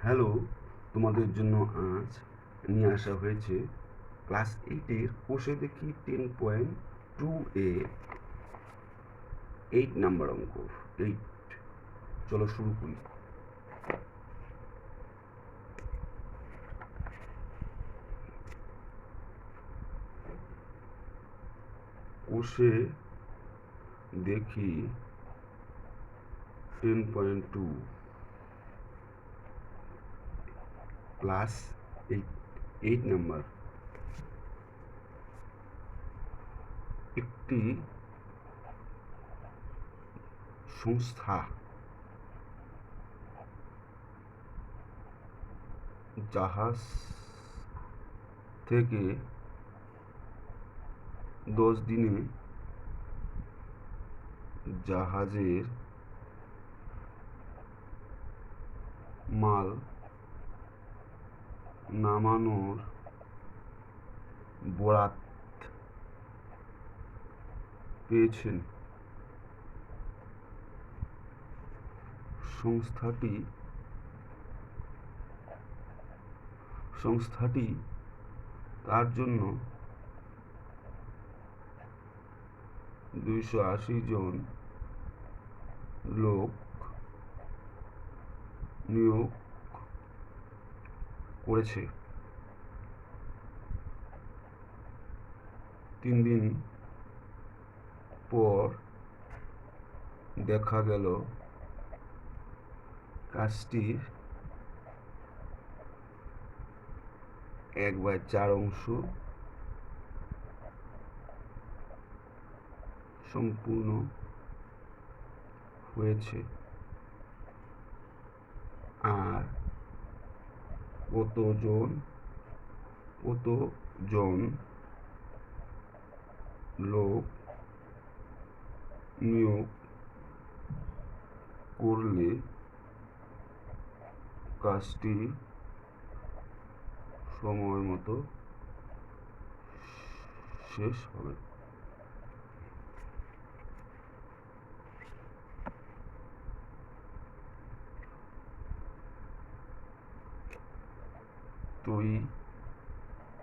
Hello, তোমাদের জন্য আজ নিয়ে আসা হয়েছে ক্লাস 8-এর কোষে দেখি 10.2 8 নাম্বার অঙ্ক। 8, চলো শুরু করি। কোষে দেখি 10.2 ক্লাস 8 নাম্বার। একটি সংস্থা জাহাজ থেকে 10 দিনে জাহাজের মাল নামানোর বরাত পেয়েছেন। সংস্থাটি তার জন্য 280 জন লোক নিয়োগ করেছে। 3 দিন পর দেখা গেল কাজটির 1/4 অংশ সম্পূর্ণ হয়েছে, আর কতজন লোক নিয়োগ করলে কাজটি সময় মতো শেষ হবে।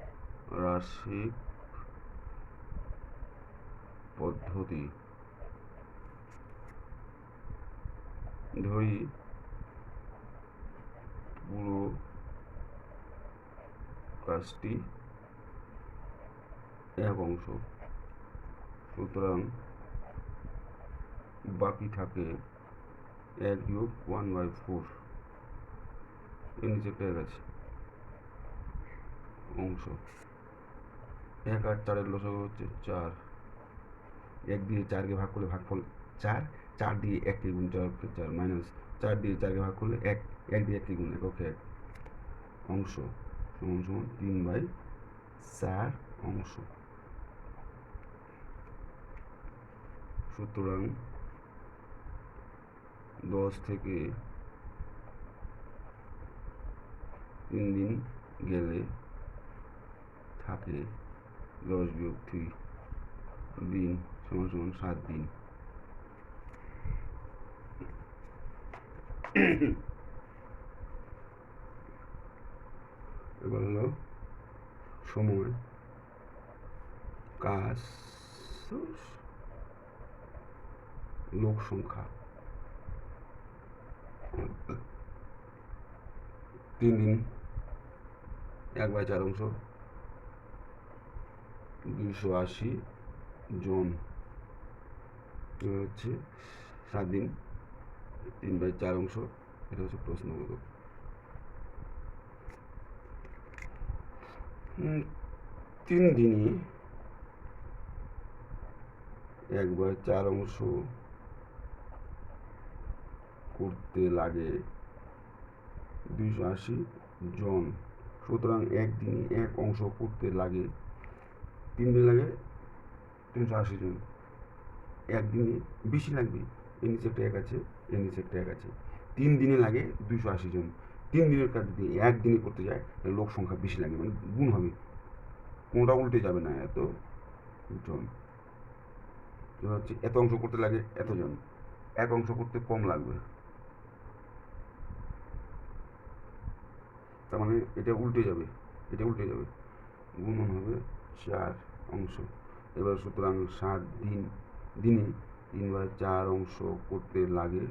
ত্রৈরাশিক পদ্ধতি ধরি পুরো কাজটি 1 অংশ, সুতরাং বাকি থাকে 1 বিয়োগ 1/4। এর নিচে একটা 1 আছে অংশ। 1 আর 4-এর লসাগু হচ্ছে 4। 1 দিয়ে 4-কে ভাগ করলে ভাগফল 4, 4 দিয়ে 1-কে গুণ 4 4 মাইনাস 4 দিয়ে 4-কে ভাগ করলে 1, 1 দিয়ে 1-কে গুণ এককে 1 অংশ সমান সমান 3/4 অংশ। সুতরাং 10 থেকে 3 দিন গেলে থাকে 10 বিয়োগ 3 দিন সমান সমান 7 দিন। এবার হলো সময়, কাজ, লোক সংখ্যা। 3 দিন 1/4 অংশ 280 জন হচ্ছে 7 দিন 3/4 অংশ। এটা হচ্ছে প্রশ্নবোধক। 3 দিনই 1/4 অংশ করতে লাগে 280 জন, সুতরাং 1 দিনই 1 অংশ করতে লাগে 3 দিন লাগে 380 জন। 1 দিনে বেশি লাগবে, এর নিচে একটা 1 আছে, এর নিচে একটা 1 আছে। 3 দিনে লাগে 280 জন। 3 দিনের কাজ যদি 1 দিনে করতে যায় তাহলে লোক সংখ্যা বেশি লাগে, মানে গুণ হবে, কোনটা উল্টে যাবে না। এত জন হচ্ছে এত অংশ করতে লাগে এতজন, 1 অংশ করতে কম লাগবে। তার মানে এটা উল্টে যাবে, এটা উল্টে যাবে, গুণন হবে 4 অংশ। এবার সুতরাং 7 দিনে 3/4 অংশ করতে লাগে।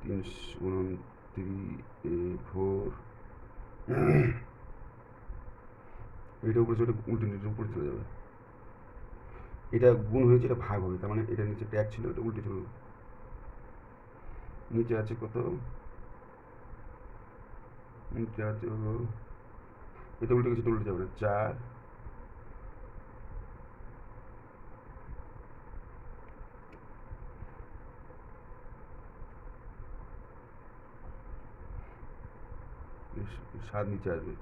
3 গুণন 3 4, এটা উপরে চলে উল্টে উপরে চলে যাবে। এটা গুণ হয়েছে, এটা ভাগ হবে, তার মানে এটা নিচে একটা 1 ছিল, এটা উল্টে চলে নিচে আছে কত, নিচে আছে হলো, এটা উল্টে গেছে, এটা উল্টে যাবে না, 4 7 নিচে আসবে,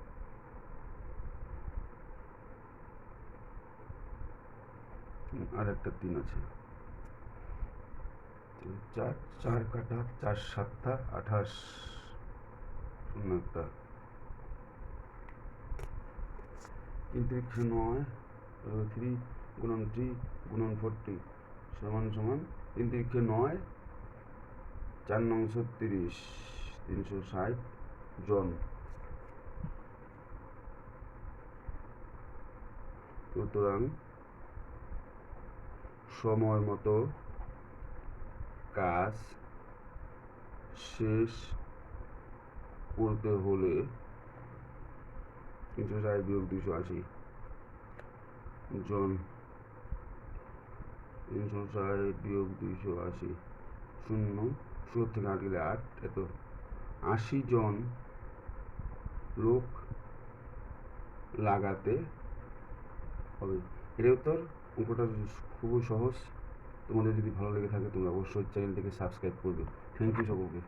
আর একটা 3 আছে, 4 4 কাটা 4 7 28, শূন্য একটা, 3 3 9, 3 গুণন 3 গুণন 40 সমান সমান 3 3 9, 4 9 30, 360 জন। সুতরাং সময় মতো কাজ শেষ করতে হলে 360 বিয়োগ 280 জন, 360 বিয়োগ 280, শূন্য 70 থেকে 8 গেলে 8, এত 80 জন লোক লাগাতে হবে। এটাই উত্তর। অঙ্কটা খুবই সহজ। তোমাদের যদি ভালো লেগে থাকে তোমরা অবশ্যই চ্যানেলটিকে সাবস্ক্রাইব করবে। থ্যাংক ইউ সকলকে।